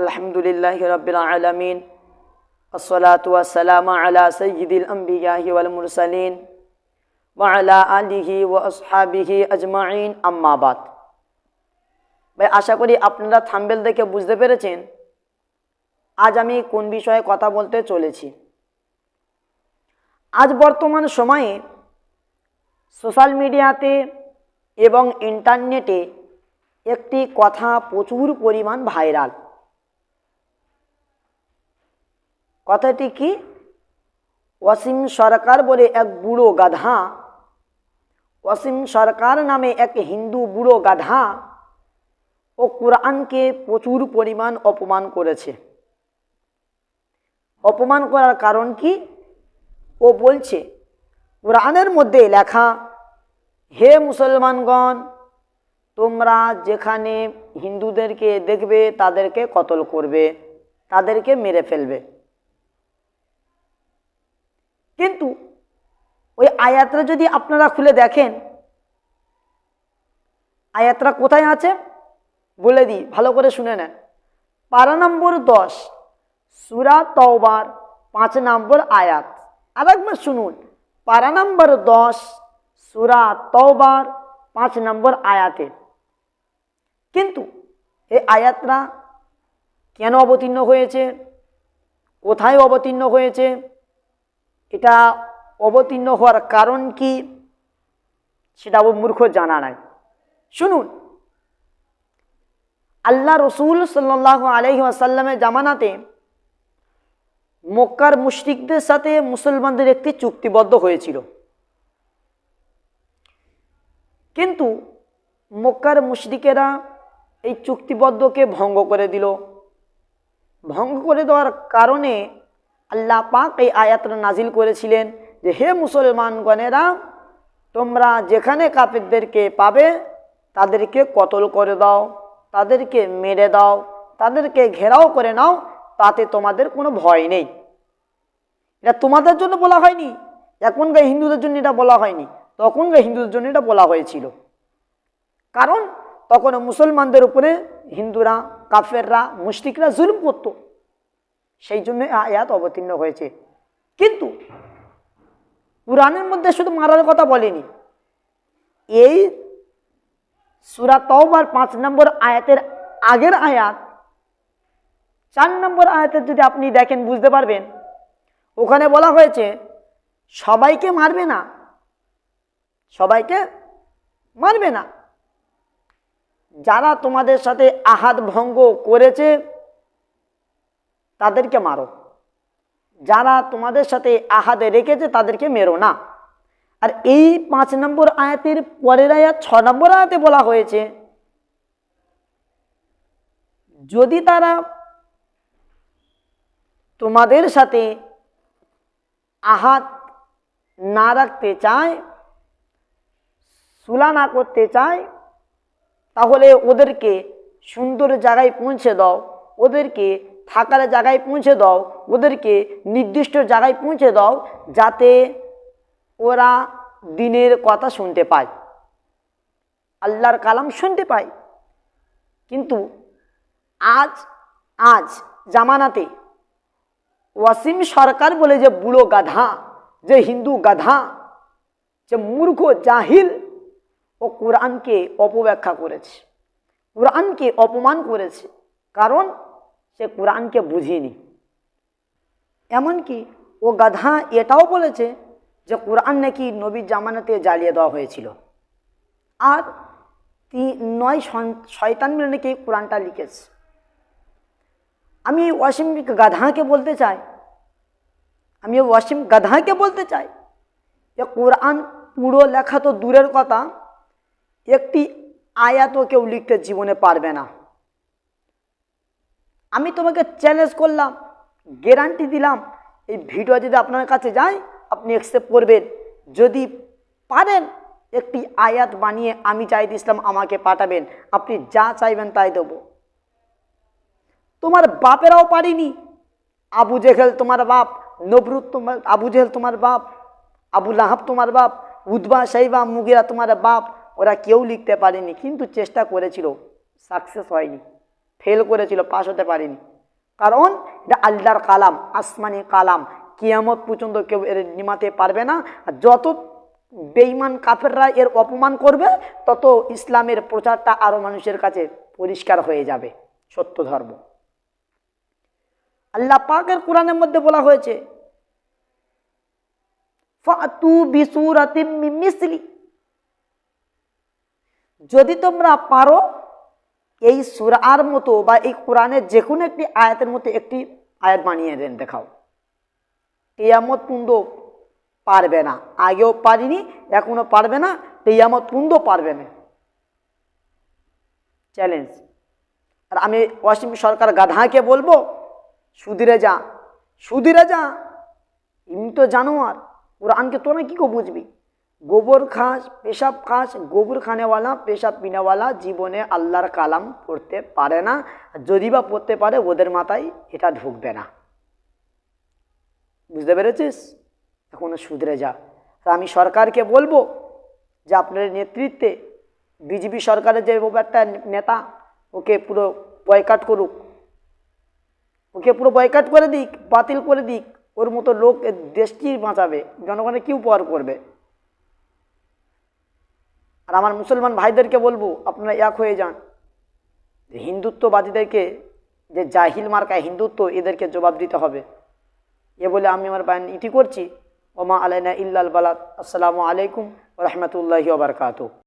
अल्हम्दुलिल्लाहि रब्बिल आलमीन अस्सलातु वस्सलामु अला सय्यिदिल अंबिया'i वल मुरसलीन व अला आलिहि व আসহাবিহি আজমাইন আম্মা বাদ। ভাই, আশা করি আপনারা থাম্বনেল দেখে বুঝতে পেরেছেন আজ আমি কোন বিষয়ে কথা বলতে চলেছি। আজ বর্তমান সময়ে সোশ্যাল মিডিয়াতে এবং ইন্টারনেটে একটি কথা প্রচুর পরিমাণ ভাইরাল। কথাটি কি? ওয়াসিম সরকার বলে এক বুড়ো গাধা, ওয়াসিম সরকার নামে এক হিন্দু বুড়ো গাধা ও কোরআনকে প্রচুর পরিমাণ অপমান করেছে। অপমান করার কারণ কি? ও বলছে কোরআনের মধ্যে লেখা, হে মুসলমানগণ, তোমরা যেখানে হিন্দুদেরকে দেখবে তাদেরকে কতল করবে, তাদেরকে মেরে ফেলবে। কিন্তু ওই আয়াতটা যদি আপনারা খুলে দেখেন, আয়াতটা কোথায় আছে বলে দিই, ভালো করে শুনে নেন। পারা নম্বর 10 সূরা তাওবার 5 নম্বর আয়াত। আরেকবার শুনুন, পারা নম্বর 10 সূরা তাওবার 5 নম্বর আয়াতে। কিন্তু এই আয়াতটা কেন অবতীর্ণ হয়েছে, কোথায় অবতীর্ণ হয়েছে, এটা অবতীর্ণ হওয়ার কারণ কি, সেটা মূর্খ জানা নাই। শুনুন, আল্লাহ রসুল সাল্লাল্লাহু আলাইহি ওয়াসাল্লামের জামানাতে মক্কার মুশরিকদের সাথে মুসলমানদের একটি চুক্তিবদ্ধ হয়েছিল। কিন্তু মক্কার মুশরিকেরা এই চুক্তিবদ্ধকে ভঙ্গ করে দিল। ভঙ্গ করে দেওয়ার কারণে আল্লাহ পাক এই আয়াতটা নাজিল করেছিলেন যে, হে মুসলমানগণেরা, তোমরা যেখানে কাফেরদেরকে পাবে তাদেরকে কতল করে দাও, তাদেরকে মেরে দাও, তাদেরকে ঘেরাও করে নাও, তাতে তোমাদের কোনো ভয় নেই। এটা তোমাদের জন্য বলা হয়নি, এখনকার হিন্দুদের জন্য এটা বলা হয়নি, তখনকার হিন্দুদের জন্য এটা বলা হয়েছিল। কারণ তখন মুসলমানদের উপরে হিন্দুরা, কাফেররা, মুশরিকরা জুলুম করত, সেই জন্য আয়াত অবতীর্ণ হয়েছে। কিন্তু কুরআনের মধ্যে শুধু মারার কথা বলেনি। এই সূরা তাওবার 5 নম্বর আয়াতের আগের আয়াত 4 নম্বর আয়াতের যদি আপনি দেখেন বুঝতে পারবেন, ওখানে বলা হয়েছে সবাইকে মারবে না, সবাইকে মারবে না, যারা তোমাদের সাথে আহাদ ভঙ্গ করেছে তাদেরকে মারো, যারা তোমাদের সাথে আহাদে রেখেছে তাদেরকে মেরো না। আর এই 5 নম্বর আয়াতের পরের আয়াত 6 নম্বর আয়াতে বলা হয়েছে, যদি তারা তোমাদের সাথে আহাদ না রাখতে চায়, সুলা না করতে চায়, তাহলে ওদেরকে সুন্দর জায়গায় পৌঁছে দাও, ওদেরকে থাকার জায়গায় পৌঁছে দাও, ওদেরকে নির্দিষ্ট জায়গায় পৌঁছে দাও, যাতে ওরা দিনের কথা শুনতে পায়, আল্লাহর কালাম শুনতে পায়। কিন্তু আজ জামানাতে ওয়াসিম সরকার বলে যে বুড়ো গাধা, যে হিন্দু গাধা, যে মূর্খ জাহিল, ও কোরআনকে অপব্যাখ্যা করেছে, কোরআনকে অপমান করেছে। কারণ সে কোরআনকে বুঝিনি। এমনকি ও গাধা এটাও বলেছে যে কোরআন নাকি নবীর জামানাতে জ্বালিয়ে দেওয়া হয়েছিল, আর 9 শয়তান মিলে নাকি কোরআনটা লিখেছে। আমি ওয়াসিম গাধাকে বলতে চাই, যে কোরআন পুরো লেখা তো দূরের কথা, একটি আয়াতও কেউ লিখতে জীবনে পারবে না। আমি তোমাকে চ্যালেঞ্জ করলাম, গ্যারান্টি দিলাম, এই ভিডিও যদি আপনার কাছে যায় আপনি অ্যাকসেপ্ট করবেন। যদি পারেন একটি আয়াত বানিয়ে আমি চাইতে ইসলাম আমাকে পাঠাবেন, আপনি যা চাইবেন তাই দেব। তোমার বাপেরাও পারিনি, আবু জেহেল তোমার বাপ, নবরুদ তোমার, আবু জেহেল তোমার বাপ, আবু লাহাব তোমার বাপ, উতবা সাইবা মুগিরা তোমার বাপ, ওরা কেউ লিখতে পারেনি। কিন্তু চেষ্টা করেছিল, সাকসেস হয়নি, ফেল করেছিল, পাস হতে পারেনি। কারণ এটা আল্লাহর কালাম, আসমানি কালাম, কিয়ামত পর্যন্ত কেউ এর নিমাতে পারবে না। আর যত বেঈমান কাফেররা এর অপমান করবে তত ইসলামের প্রচারটা আরো মানুষের কাছে পরিষ্কার হয়ে যাবে, সত্য ধর্ম। আল্লাহ পাকের কোরআনের মধ্যে বলা হয়েছে ফাতু বিসূরাতিম মিন মিসলি, যদি তোমরা পারো এই সূরার মতো বা এই কোরআনের যে কোনো একটি আয়াতের মতো একটি আয়াত বানিয়ে দেখাও। কিয়ামত পর্যন্ত পারবে না, আগেও পারিনি, এখনো পারবে না, কিয়ামত পর্যন্ত পারবে না, চ্যালেঞ্জ। আর আমি ওয়াসিম সরকার গাধাকে বলবো সুদিরে যা, সুদিরে যা, এমনি তো জানোয়ার, কোরআনকে তোরা কি বুঝবি? গোবর খাস, পেশাব খাস, গোবর খানেওয়ালা, পেশাব পিনেওয়ালা জীবনে আল্লাহর কালাম পড়তে পারে না। যদি বা পড়তে পারে ওদের মাথায় এটা ঢুকবে না। বুঝতে পেরেছিস? এখনো সুধরে যা। আর আমি সরকারকে বলবো যে আপনার নেতৃত্বে বিজেপি সরকারের যে একটা নেতা, ওকে পুরো বয়কট করুক, ওকে পুরো বয়কট করে দিক, বাতিল করে দিক। ওর মতো লোক দেশটি বাঁচাবে, জনগণের কি উপকার করবে? আর আমার মুসলমান ভাইদেরকে বলবো আপনারা এক হয়ে যান। হিন্দুত্ববাদীদেরকে, যে জাহিল মার্কা হিন্দুত্ব, এদেরকে জবাব দিতে হবে। এ বলে আমি আমার বায়ান ইতি করছি। ওমা আলাইনা ইল্লাল বালাগ। আসসালামু আলাইকুম ওয়া রাহমাতুল্লাহি ওয়া বারাকাতুহু।